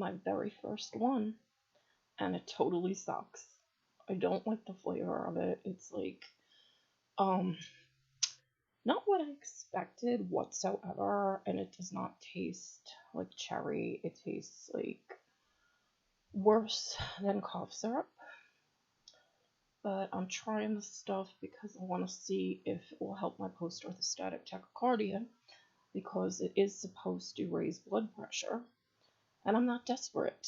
my very first one, and it totally sucks. I don't like the flavor of it. It's like, um, not what I expected whatsoever, and it does not taste like cherry. It tastes like worse than cough syrup. But I'm trying this stuff because I want to see if it will help my post-orthostatic tachycardia, because it is supposed to raise blood pressure. And I'm not desperate.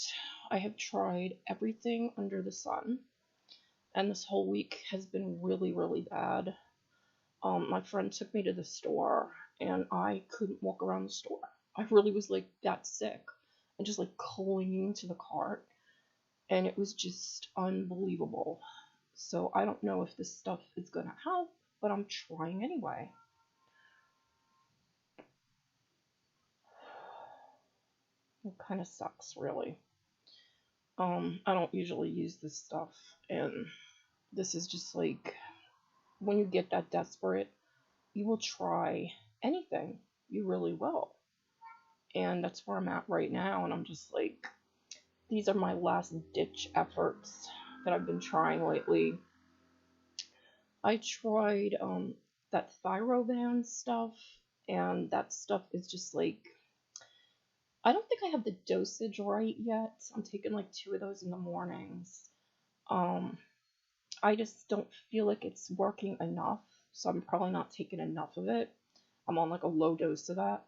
I have tried everything under the sun, and this whole week has been really, really bad. My friend took me to the store, and I couldn't walk around the store. I really was like that sick, and just like clinging to the cart, and it was just unbelievable. So I don't know if this stuff is gonna help, but I'm trying anyway. It kind of sucks, really. I don't usually use this stuff, and this is just like, when you get that desperate, you will try anything. You really will. And that's where I'm at right now, and I'm just like, these are my last ditch efforts that I've been trying lately. I tried that Thyrovan stuff, and that stuff is just like, I don't think I have the dosage right yet. I'm taking like 2 of those in the mornings. I just don't feel like it's working enough, so I'm probably not taking enough of it. I'm on like a low dose of that.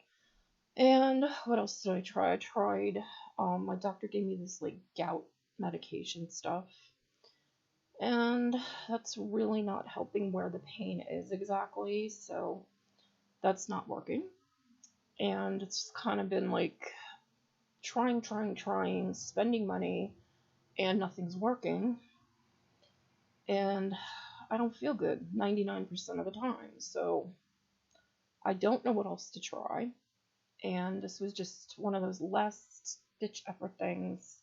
And what else did I try? I tried, my doctor gave me this like gout medication stuff, and that's really not helping where the pain is exactly, so that's not working. And it's kind of been like trying, spending money, and nothing's working. And I don't feel good 99% of the time, so I don't know what else to try. And this was just one of those last ditch effort things.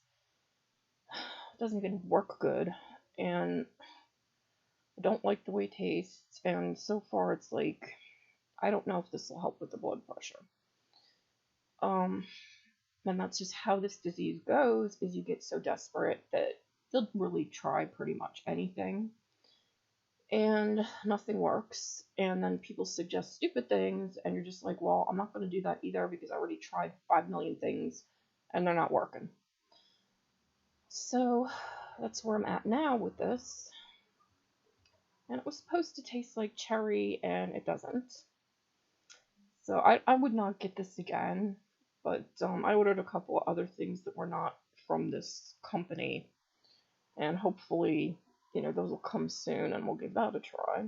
It doesn't even work good, and I don't like the way it tastes, and so far it's like, I don't know if this will help with the blood pressure. And that's just how this disease goes, is you get so desperate that you'll really try pretty much anything, and nothing works, and then people suggest stupid things, and you're just like, well, I'm not going to do that either, because I already tried 5 million things, and they're not working. So that's where I'm at now with this. And it was supposed to taste like cherry, and it doesn't. So I would not get this again, but I ordered a couple of other things that were not from this company, and hopefully, those will come soon, and we'll give that a try.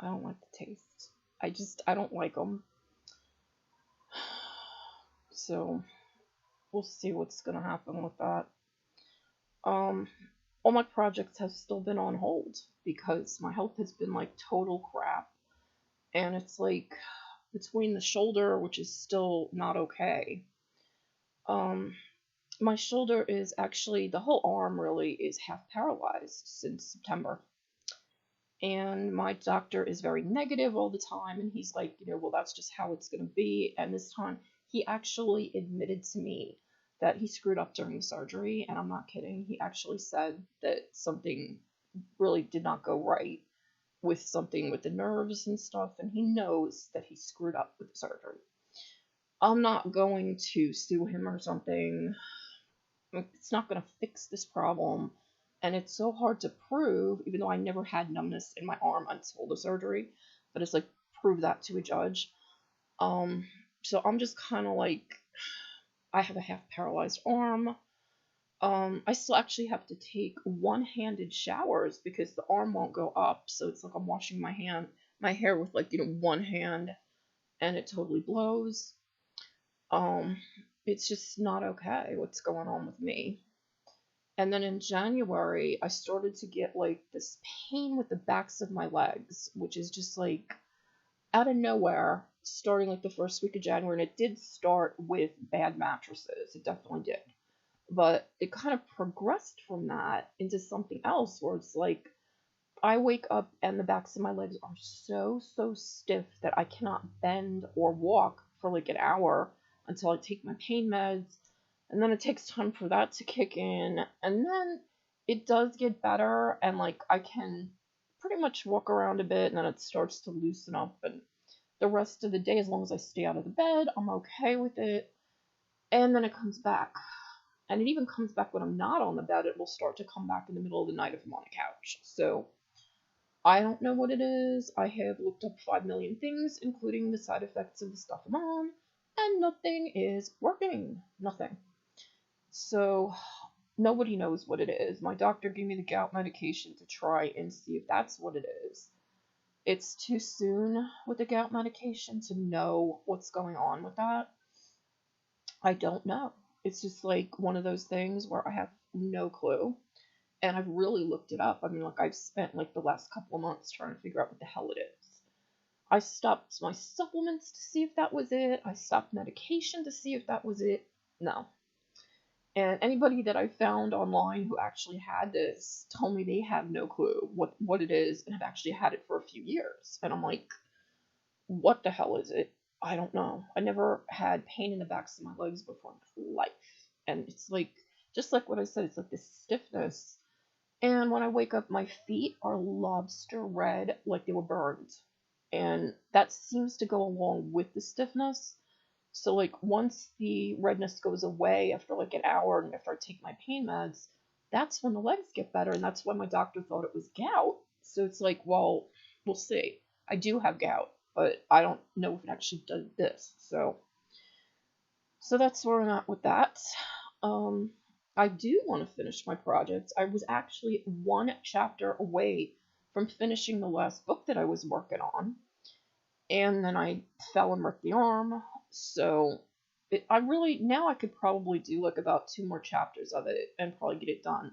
I don't like the taste. I don't like them. So we'll see what's gonna happen with that. All my projects have still been on hold because my health has been like total crap, and it's like between the shoulder, which is still not okay. My shoulder is actually, the whole arm really is half paralyzed since September. And my doctor is very negative all the time, and he's like, well, that's just how it's going to be. And this time, he actually admitted to me that he screwed up during the surgery, and I'm not kidding. He actually said that something really did not go right with something with the nerves and stuff, and he knows that he screwed up with the surgery. I'm not going to sue him or something. It's not going to fix this problem. And it's so hard to prove, even though I never had numbness in my arm until the surgery. But it's like, prove that to a judge. So I'm just kind of like, I have a half paralyzed arm. I still actually have to take one-handed showers because the arm won't go up. So it's like I'm washing my hair with like, one hand, and it totally blows. It's just not okay what's going on with me. And then in January, I started to get like this pain with the backs of my legs, which is just like out of nowhere, starting like the first week of January. And it did start with bad mattresses. It definitely did. But it kind of progressed from that into something else where it's like I wake up and the backs of my legs are so stiff that I cannot bend or walk for like an hour until I take my pain meds. And then it takes time for that to kick in. And then it does get better, and like I can pretty much walk around a bit, and then it starts to loosen up. And the rest of the day, as long as I stay out of the bed, I'm okay with it. And then it comes back. And it even comes back when I'm not on the bed. It will start to come back in the middle of the night if I'm on a couch. So I don't know what it is. I have looked up 5 million things, including the side effects of the stuff I'm on, and nothing is working. Nothing. So nobody knows what it is. My doctor gave me the gout medication to try and see if that's what it is. It's too soon with the gout medication to know what's going on with that. I don't know. It's just like one of those things where I have no clue. And I've really looked it up. I mean, like, I've spent like the last couple of months trying to figure out what the hell it is. I stopped my supplements to see if that was it. I stopped medication to see if that was it. No. And anybody that I found online who actually had this told me they have no clue what it is and have actually had it for a few years. And I'm like, what the hell is it? I don't know. I never had pain in the backs of my legs before in my life. And it's like, just like what I said, it's like this stiffness. And when I wake up, my feet are lobster red, like they were burned. And that seems to go along with the stiffness. So, like, once the redness goes away after like an hour and after I take my pain meds, that's when the legs get better. And that's why my doctor thought it was gout. So it's like, well, we'll see. I do have gout, but I don't know if it actually does this. So that's where I'm at with that. I do want to finish my projects. I was actually one chapter away from finishing the last book that I was working on, and then I fell and ripped the arm. So now I could probably do like about 2 more chapters of it and probably get it done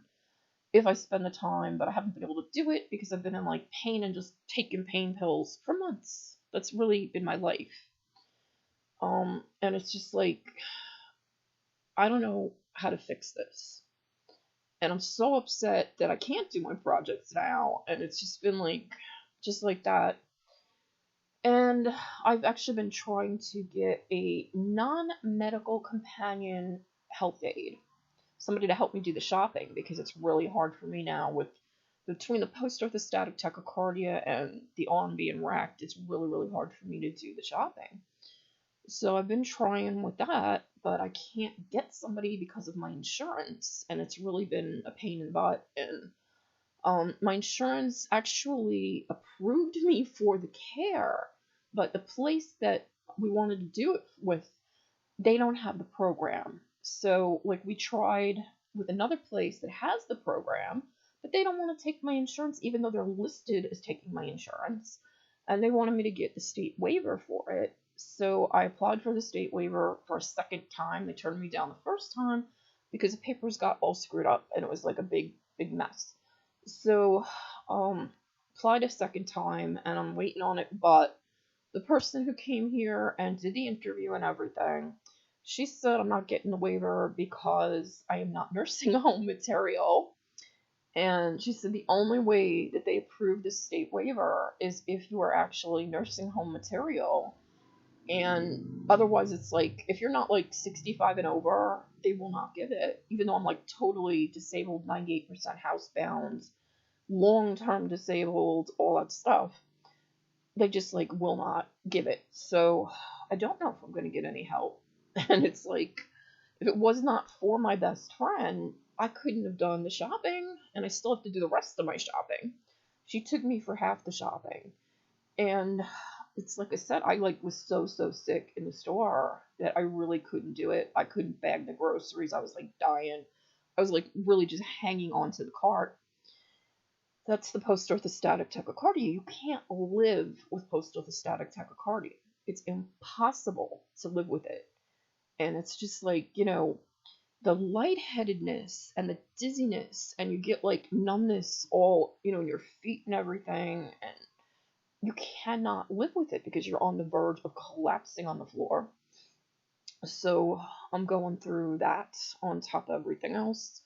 if I spend the time. But I haven't been able to do it because I've been in like pain and just taking pain pills for months. That's really been my life. And it's just like, I don't know how to fix this. And I'm so upset that I can't do my projects now. And it's just been like, just like that. And I've actually been trying to get a non-medical companion health aide. Somebody to help me do the shopping, because it's really hard for me now with between the post-orthostatic tachycardia and the arm being racked. It's really hard for me to do the shopping. So I've been trying with that, but I can't get somebody because of my insurance, and it's really been a pain in the butt. And my insurance actually approved me for the care, but the place that we wanted to do it with, they don't have the program. So, like, we tried with another place that has the program, but they don't want to take my insurance, even though they're listed as taking my insurance. And they wanted me to get the state waiver for it. So I applied for the state waiver for a second time. They turned me down the first time because the papers got all screwed up and it was like a big mess. So applied a second time and I'm waiting on it. But the person who came here and did the interview and everything, she said I'm not getting the waiver because I am not nursing home material. And she said the only way that they approve the state waiver is if you are actually nursing home material. And otherwise, it's like, if you're not like 65 and over, they will not give it. Even though I'm like totally disabled, 98% housebound, long-term disabled, all that stuff, they just like will not give it. So I don't know if I'm going to get any help. And it's like, if it was not for my best friend, I couldn't have done the shopping, and I still have to do the rest of my shopping. She took me for half the shopping. And it's like I said, I like was so sick in the store that I really couldn't do it. I couldn't bag the groceries. I was like dying. I was like really just hanging onto the cart. That's the post-orthostatic tachycardia. You can't live with post-orthostatic tachycardia. It's impossible to live with it. And it's just like, the lightheadedness and the dizziness, and you get like numbness all, in your feet and everything, and you cannot live with it because you're on the verge of collapsing on the floor. So I'm going through that on top of everything else.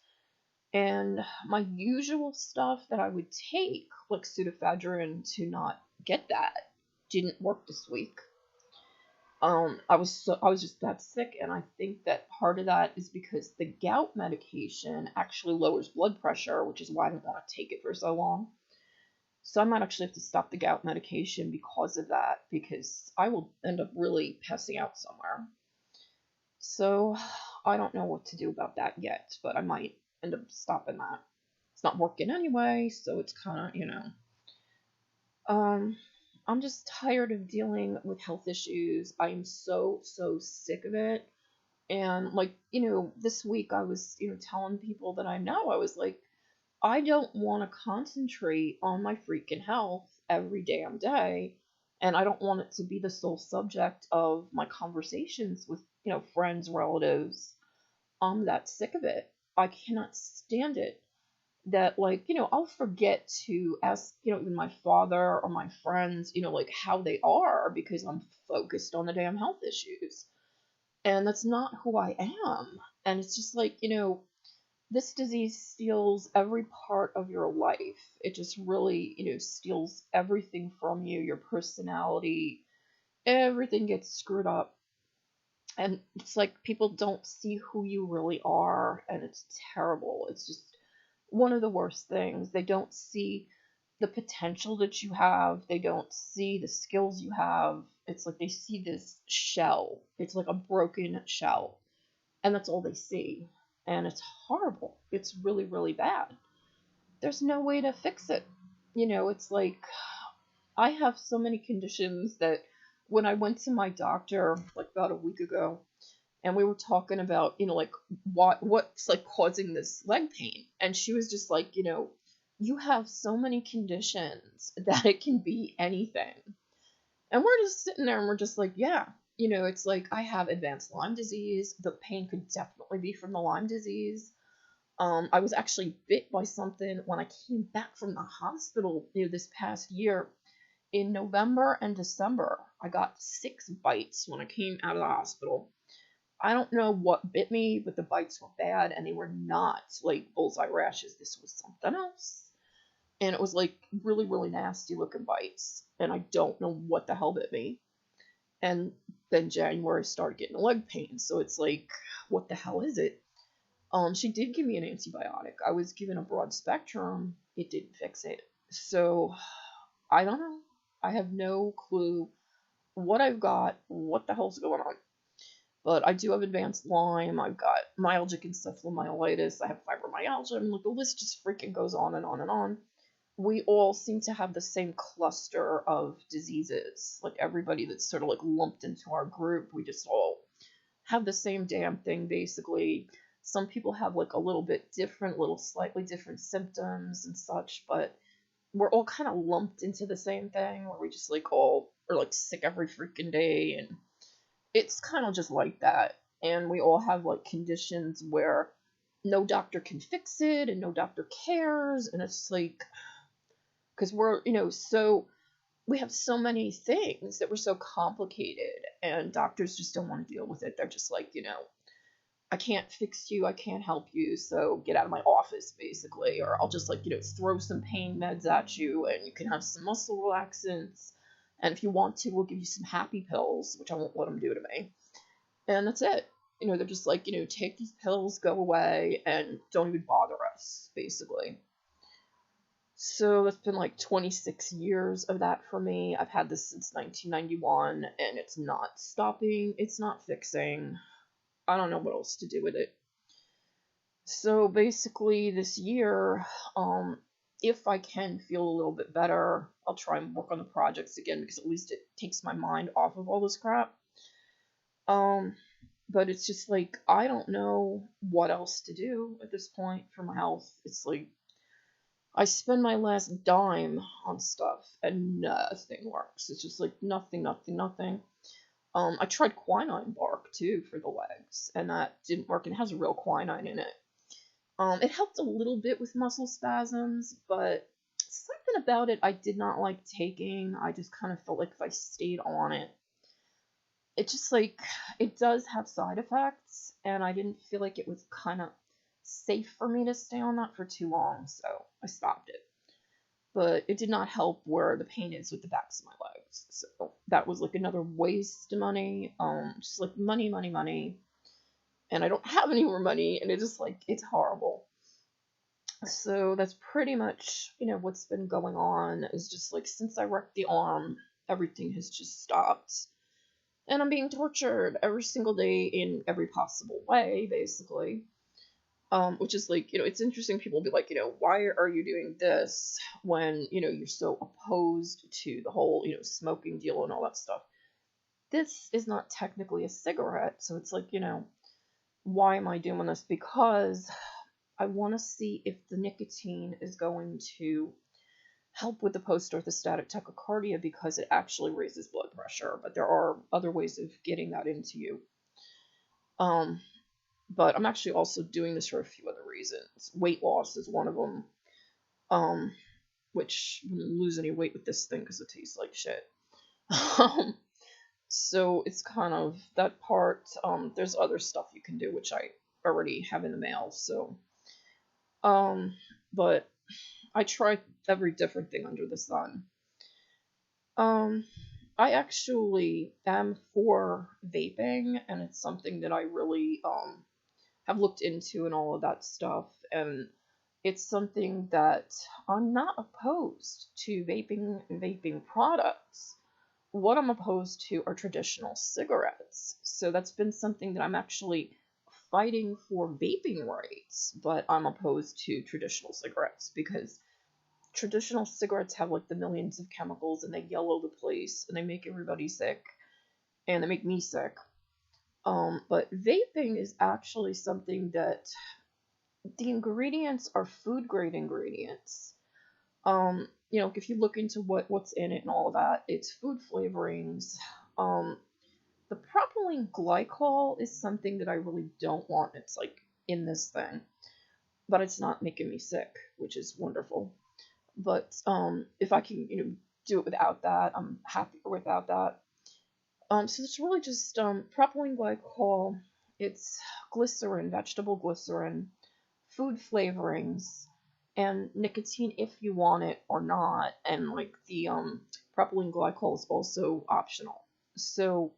And my usual stuff that I would take, like pseudoephedrine to not get that, didn't work this week. I was just that sick, and I think that part of that is because the gout medication actually lowers blood pressure, which is why I didn't want to take it for so long. So I might actually have to stop the gout medication because of that, because I will end up really passing out somewhere. So I don't know what to do about that yet, but I might end up stopping that. It's not working anyway, so it's kind of, Um, I'm just tired of dealing with health issues. I am so sick of it. And like, this week I was, telling people that I know, I was like, I don't want to concentrate on my freaking health every damn day. And I don't want it to be the sole subject of my conversations with, friends, relatives. I'm that sick of it. I cannot stand it that, like, I'll forget to ask, even my father or my friends, like how they are because I'm focused on the damn health issues. And that's not who I am. And it's just like, this disease steals every part of your life. It just really, steals everything from you, your personality, everything gets screwed up. And it's like people don't see who you really are, and it's terrible. It's just one of the worst things. They don't see the potential that you have. They don't see the skills you have. It's like they see this shell. It's like a broken shell. And that's all they see. And it's horrible. It's really, really bad. There's no way to fix it. It's like I have so many conditions that when I went to my doctor like about a week ago, and we were talking about, like what's like causing this leg pain. And she was just like, you have so many conditions that it can be anything. And we're just sitting there and we're just like, yeah, it's like I have advanced Lyme disease. The pain could definitely be from the Lyme disease. I was actually bit by something when I came back from the hospital, this past year in November and December. I got 6 bites when I came out of the hospital. I don't know what bit me, but the bites were bad, and they were not like bullseye rashes. This was something else. And it was like really, really nasty looking bites. And I don't know what the hell bit me. And then January started getting leg pain. So it's like, what the hell is it? She did give me an antibiotic. I was given a broad spectrum. It didn't fix it. So I don't know. I have no clue what I've got, what the hell's going on. But I do have advanced Lyme. I've got myalgic encephalomyelitis. I have fibromyalgia. I mean, like, the list just freaking goes on and on and on. We all seem to have the same cluster of diseases. Like, everybody that's sort of like lumped into our group, we just all have the same damn thing, basically. Some people have like a little bit different, little slightly different symptoms and such, but we're all kind of lumped into the same thing where we just like all are like sick every freaking day, and it's kind of just like that. And we all have like conditions where no doctor can fix it and no doctor cares. And it's like, because we're, so we have so many things that we're so complicated, and doctors just don't want to deal with it. They're just like, I can't fix you, I can't help you, so get out of my office, basically. Or I'll just like, throw some pain meds at you and you can have some muscle relaxants. And if you want to, we'll give you some happy pills, which I won't let them do to me. And that's it. They're just like, take these pills, go away, and don't even bother us, basically. So it's been like 26 years of that for me. I've had this since 1991, and it's not stopping. It's not fixing. I don't know what else to do with it. So basically this year, if I can feel a little bit better, I'll try and work on the projects again, because at least it takes my mind off of all this crap. But it's just like, I don't know what else to do at this point for my health. It's like, I spend my last dime on stuff and nothing works. It's just like nothing. I tried quinine bark too for the legs, and that didn't work. It has real quinine in it. It helped a little bit with muscle spasms, but something about it I did not like taking. I just kind of felt like if I stayed on it, it just like, it does have side effects, and I didn't feel like it was kind of safe for me to stay on that for too long, so I stopped it. But it did not help where the pain is with the backs of my legs. So that was like another waste of money. Just like money, money, money. And I don't have any more money, and it's just like, it's horrible. So that's pretty much, what's been going on is just like, since I wrecked the arm, everything has just stopped. And I'm being tortured every single day in every possible way, basically. Which is like, it's interesting. People be like, why are you doing this when, you're so opposed to the whole, smoking deal and all that stuff. This is not technically a cigarette, so it's like, why am I doing this? Because I want to see if the nicotine is going to help with the post-orthostatic tachycardia, because it actually raises blood pressure, but there are other ways of getting that into you. But I'm actually also doing this for a few other reasons. Weight loss is one of them, which I wouldn't lose any weight with this thing because it tastes like shit. So it's kind of that part. There's other stuff you can do, which I already have in the mail, so. But I tried every different thing under the sun. I actually am for vaping, and it's something that I really, have looked into and all of that stuff, and it's something that I'm not opposed to vaping products. What I'm opposed to are traditional cigarettes. So that's been something that I'm actually fighting for vaping rights, but I'm opposed to traditional cigarettes because traditional cigarettes have like the millions of chemicals, and they yellow the place, and they make everybody sick, and they make me sick. But vaping is actually something that the ingredients are food grade ingredients. If you look into what's in it and all of that, it's food flavorings. The propylene glycol is something that I really don't want. It's like in this thing, but it's not making me sick, which is wonderful. But if I can, do it without that, I'm happier without that. So it's really just propylene glycol. It's glycerin, vegetable glycerin, food flavorings, and nicotine if you want it or not. And like the propylene glycol is also optional. So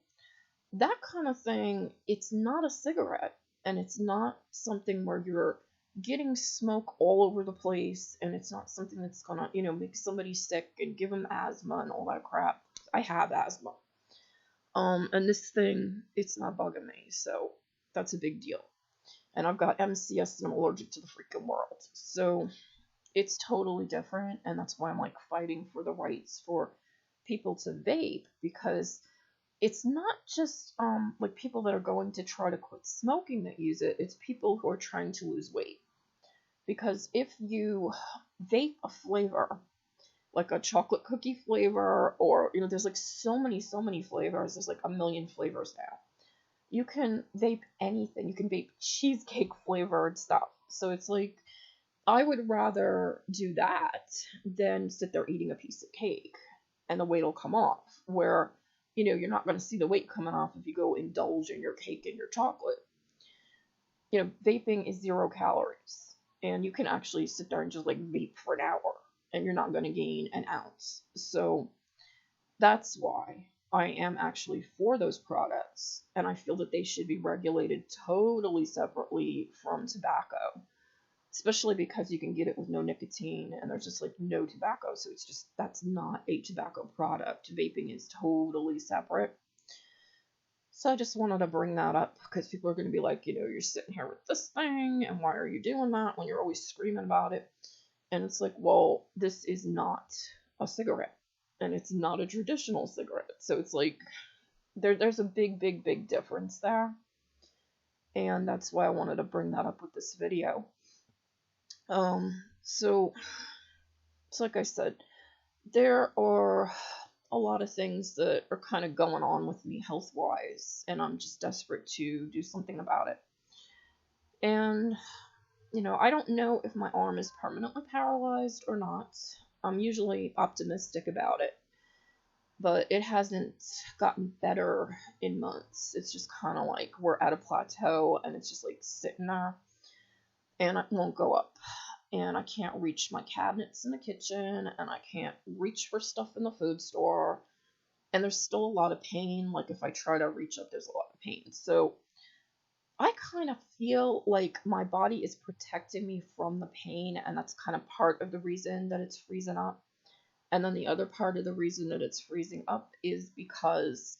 that kind of thing, it's not a cigarette, and it's not something where you're getting smoke all over the place, and it's not something that's gonna, make somebody sick and give them asthma and all that crap. I have asthma. And this thing, it's not bugging me, so that's a big deal. And I've got MCS and I'm allergic to the freaking world. So it's totally different, and that's why I'm like fighting for the rights for people to vape, because it's not just like people that are going to try to quit smoking that use it. It's people who are trying to lose weight. Because if you vape a flavor, like a chocolate cookie flavor, or there's like so many flavors. There's like a million flavors now. You can vape anything. You can vape cheesecake flavored stuff. So it's like, I would rather do that than sit there eating a piece of cake and the weight will come off. Where, you're not going to see the weight coming off if you go indulge in your cake and your chocolate. Vaping is 0 calories. And you can actually sit there and just like vape for an hour, and you're not going to gain an ounce. So that's why I am actually for those products, and I feel that they should be regulated totally separately from tobacco, especially because you can get it with no nicotine, and there's just like no tobacco, so it's just, that's not a tobacco product. Vaping is totally separate. So I just wanted to bring that up, because people are going to be like, you're sitting here with this thing, and why are you doing that when you're always screaming about it? And it's like, well, this is not a cigarette, and it's not a traditional cigarette. So it's like, there's a big difference there. And that's why I wanted to bring that up with this video. So like I said, there are a lot of things that are kind of going on with me health-wise, and I'm just desperate to do something about it. And I don't know if my arm is permanently paralyzed or not. I'm usually optimistic about it, but it hasn't gotten better in months. It's just kind of like we're at a plateau, and it's just like sitting there. and it won't go up. And I can't reach my cabinets in the kitchen, and I can't reach for stuff in the food store. And there's still a lot of pain. Like if I try to reach up, there's a lot of pain. So I kind of feel like my body is protecting me from the pain, and that's kind of part of the reason that it's freezing up. And then the other part of the reason that it's freezing up is because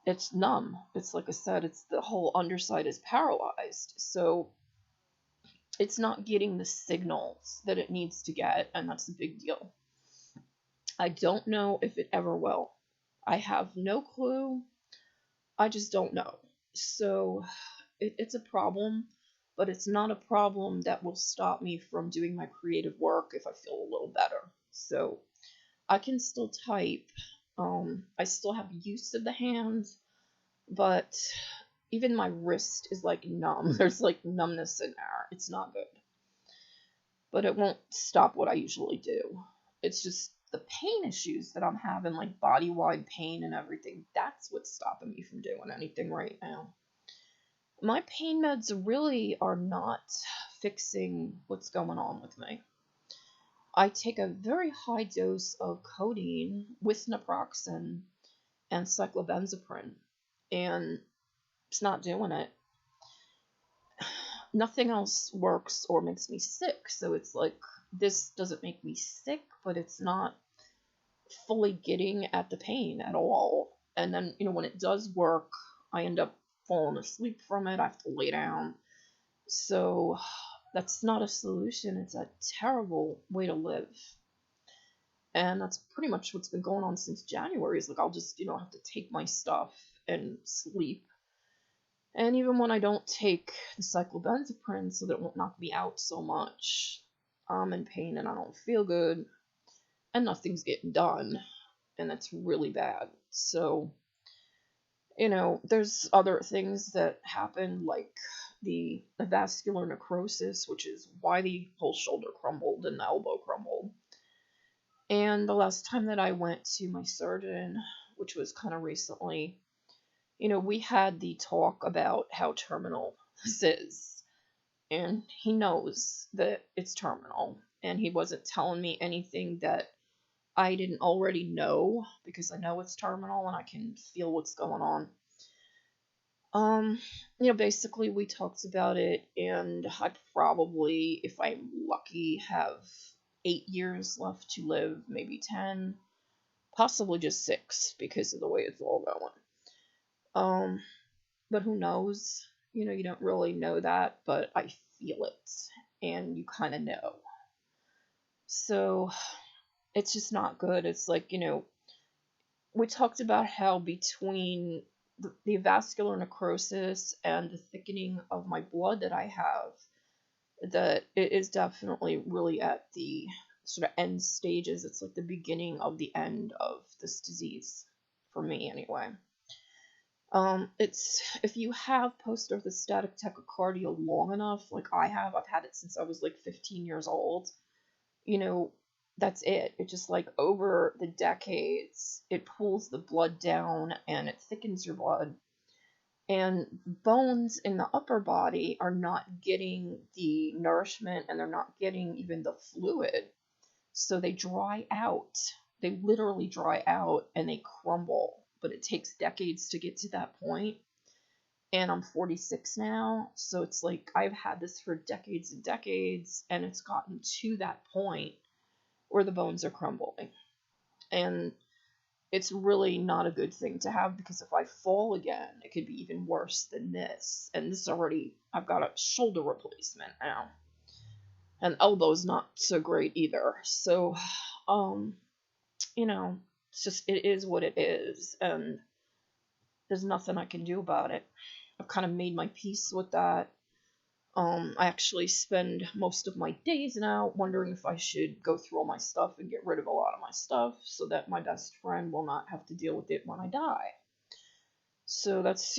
it's numb. It's like I said, it's the whole underside is paralyzed. So it's not getting the signals that it needs to get, and that's a big deal. I don't know if it ever will. I have no clue. I just don't know. So it's a problem, but it's not a problem that will stop me from doing my creative work if I feel a little better. So I can still type. I still have use of the hands, but even my wrist is like numb. There's like numbness in there. It's not good. But it won't stop what I usually do. It's just the pain issues that I'm having, like body-wide pain and everything. That's what's stopping me from doing anything right now. My pain meds really are not fixing what's going on with me. I take a very high dose of codeine with naproxen and cyclobenzaprine, and it's not doing it. Nothing else works or makes me sick, so it's like this doesn't make me sick, but it's not fully getting at the pain at all. And then, when it does work, I end up falling asleep from it. I have to lay down. So that's not a solution. It's a terrible way to live. And that's pretty much what's been going on since January. Is like I'll just, have to take my stuff and sleep. And even when I don't take the cyclobenzaprine so that it won't knock me out so much, I'm in pain and I don't feel good, and nothing's getting done, and that's really bad. So, there's other things that happen, like the vascular necrosis, which is why the whole shoulder crumbled and the elbow crumbled. And the last time that I went to my surgeon, which was kind of recently, we had the talk about how terminal this is. And he knows that it's terminal. And he wasn't telling me anything that I didn't already know, because I know it's terminal and I can feel what's going on. Basically we talked about it, and I probably, if I'm lucky, have 8 years left to live, maybe 10, possibly just 6 because of the way it's all going. But who knows? You don't really know that, but I feel it, and you kind of know. So it's just not good. It's like, we talked about how between the vascular necrosis and the thickening of my blood that I have, that it is definitely really at the sort of end stages. It's like the beginning of the end of this disease, for me anyway. It's, if you have post-orthostatic tachycardia long enough, like I have, I've had it since I was like 15 years old, that's it. It just, like, over the decades, it pulls the blood down and it thickens your blood. And bones in the upper body are not getting the nourishment, and they're not getting even the fluid. So they dry out. They literally dry out and they crumble. But it takes decades to get to that point. And I'm 46 now, so it's like I've had this for decades and decades, and it's gotten to that point where the bones are crumbling. And it's really not a good thing to have, because if I fall again, it could be even worse than this. And this already, I've got a shoulder replacement now. And elbow's not so great either. So, it's just, it is what it is, and there's nothing I can do about it. I've kind of made my peace with that. I actually spend most of my days now wondering if I should go through all my stuff and get rid of a lot of my stuff so that my best friend will not have to deal with it when I die. So that's,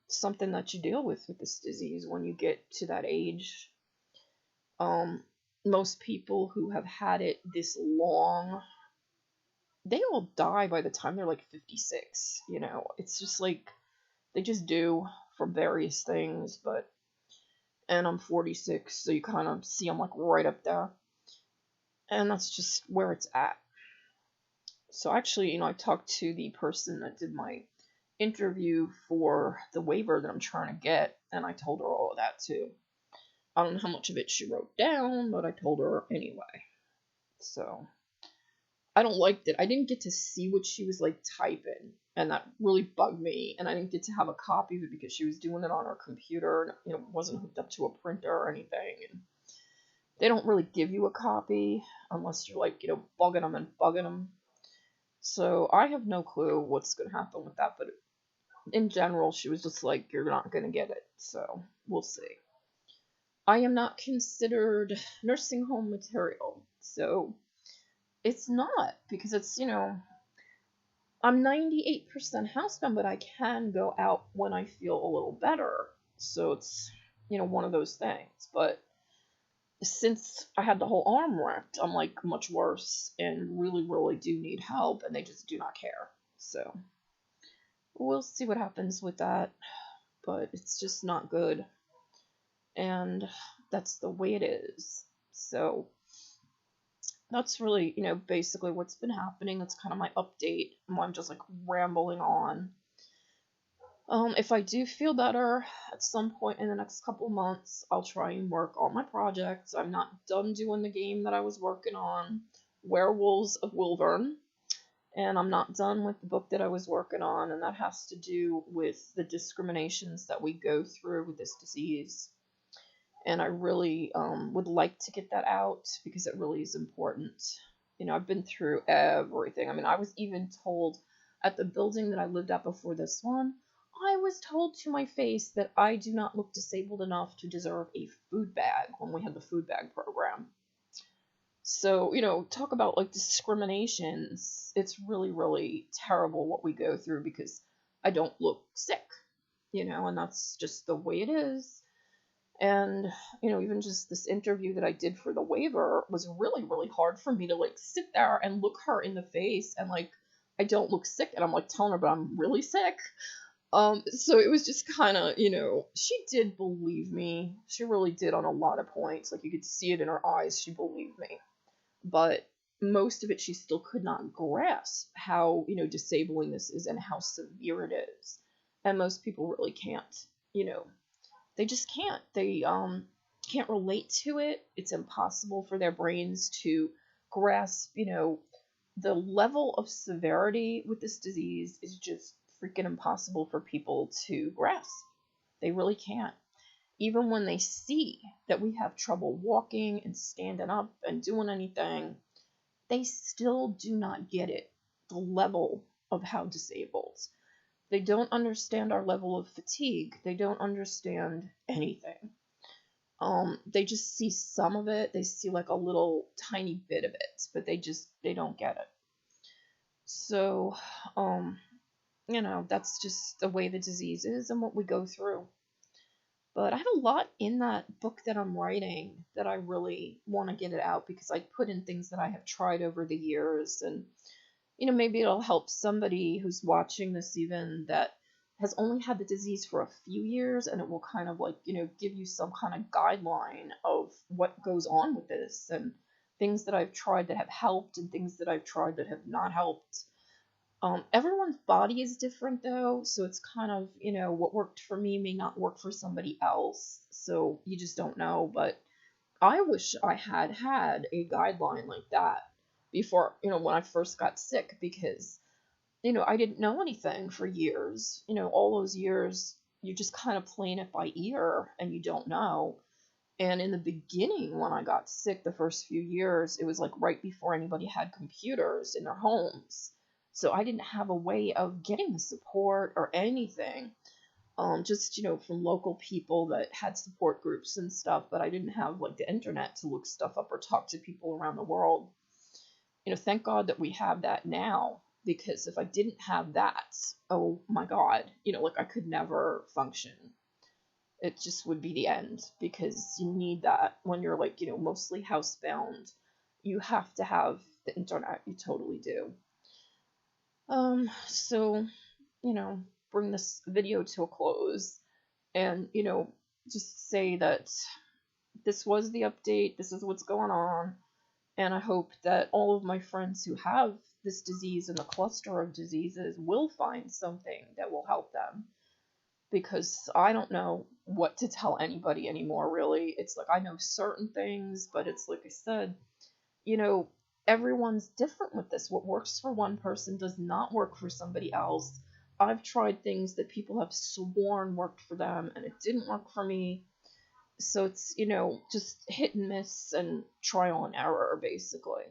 something that you deal with this disease when you get to that age. Most people who have had it this long, they all die by the time they're like 56, It's just like, they just do, for various things, but and I'm 46, so you kind of see I'm like right up there. And that's just where it's at. So actually, I talked to the person that did my interview for the waiver that I'm trying to get, and I told her all of that too. I don't know how much of it she wrote down, but I told her anyway. So I don't like that. I didn't get to see what she was like typing, and that really bugged me. And I didn't get to have a copy of it because she was doing it on her computer, and it wasn't hooked up to a printer or anything. And they don't really give you a copy unless you're like, bugging them and bugging them. So I have no clue what's going to happen with that, but in general, she was just like, you're not going to get it. So we'll see. I am not considered nursing home material. So it's not, because it's, I'm 98% housebound, but I can go out when I feel a little better. So it's, one of those things. But since I had the whole arm wrecked, I'm like much worse and really, really do need help, and they just do not care. So we'll see what happens with that, but it's just not good, and that's the way it is. So that's really, basically what's been happening. That's kind of my update. I'm just like rambling on. If I do feel better at some point in the next couple months, I'll try and work on my projects. I'm not done doing the game that I was working on, Werewolves of Wilburn, and I'm not done with the book that I was working on, and that has to do with the discriminations that we go through with this disease. And I really would like to get that out because it really is important. I've been through everything. I mean, I was even told at the building that I lived at before this one, I was told to my face that I do not look disabled enough to deserve a food bag when we had the food bag program. So, talk about like discriminations. It's really, really terrible what we go through because I don't look sick, and that's just the way it is. And, even just this interview that I did for the waiver was really, really hard for me to like sit there and look her in the face and like, I don't look sick. And I'm like telling her, but I'm really sick. So it was just kind of, she did believe me. She really did on a lot of points. Like you could see it in her eyes. She believed me. But most of it, she still could not grasp how, disabling this is and how severe it is. And most people really can't, they just can't. They can't relate to it. It's impossible for their brains to grasp, the level of severity with this disease is just freaking impossible for people to grasp. They really can't. Even when they see that we have trouble walking and standing up and doing anything, they still do not get it, the level of how disabled. They don't understand our level of fatigue. They don't understand anything. They just see some of it. They see like a little tiny bit of it, but they don't get it. So, that's just the way the disease is and what we go through. But I have a lot in that book that I'm writing that I really want to get it out because I put in things that I have tried over the years, and maybe it'll help somebody who's watching this even that has only had the disease for a few years, and it will kind of like, give you some kind of guideline of what goes on with this and things that I've tried that have helped and things that I've tried that have not helped. Everyone's body is different though, so it's kind of, what worked for me may not work for somebody else, so you just don't know. But I wish I had had a guideline like that before, when I first got sick, because, I didn't know anything for years. All those years, you're just kind of playing it by ear and you don't know. And in the beginning, when I got sick, the first few years, it was like right before anybody had computers in their homes. So I didn't have a way of getting the support or anything. Just, from local people that had support groups and stuff, but I didn't have like the internet to look stuff up or talk to people around the world. Thank God that we have that now, because if I didn't have that, oh my God, like I could never function. It just would be the end, because you need that when you're like, mostly housebound. You have to have the internet. You totally do. So, bring this video to a close and, just say that this was the update, this is what's going on, and I hope that all of my friends who have this disease and the cluster of diseases will find something that will help them. Because I don't know what to tell anybody anymore, really. It's like I know certain things, but it's like I said, you know, everyone's different with this. What works for one person does not work for somebody else. I've tried things that people have sworn worked for them, and it didn't work for me. So it's, just hit and miss and trial and error, basically.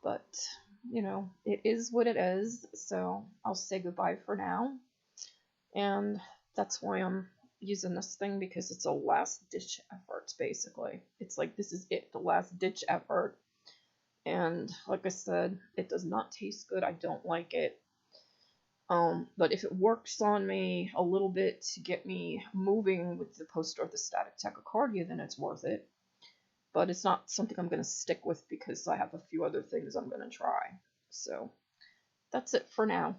But, it is what it is. So I'll say goodbye for now. And that's why I'm using this thing, because it's a last ditch effort, basically. It's like this is it, the last ditch effort. And like I said, it does not taste good. I don't like it. But if it works on me a little bit to get me moving with the post-orthostatic tachycardia, then it's worth it. But it's not something I'm going to stick with because I have a few other things I'm going to try. So that's it for now.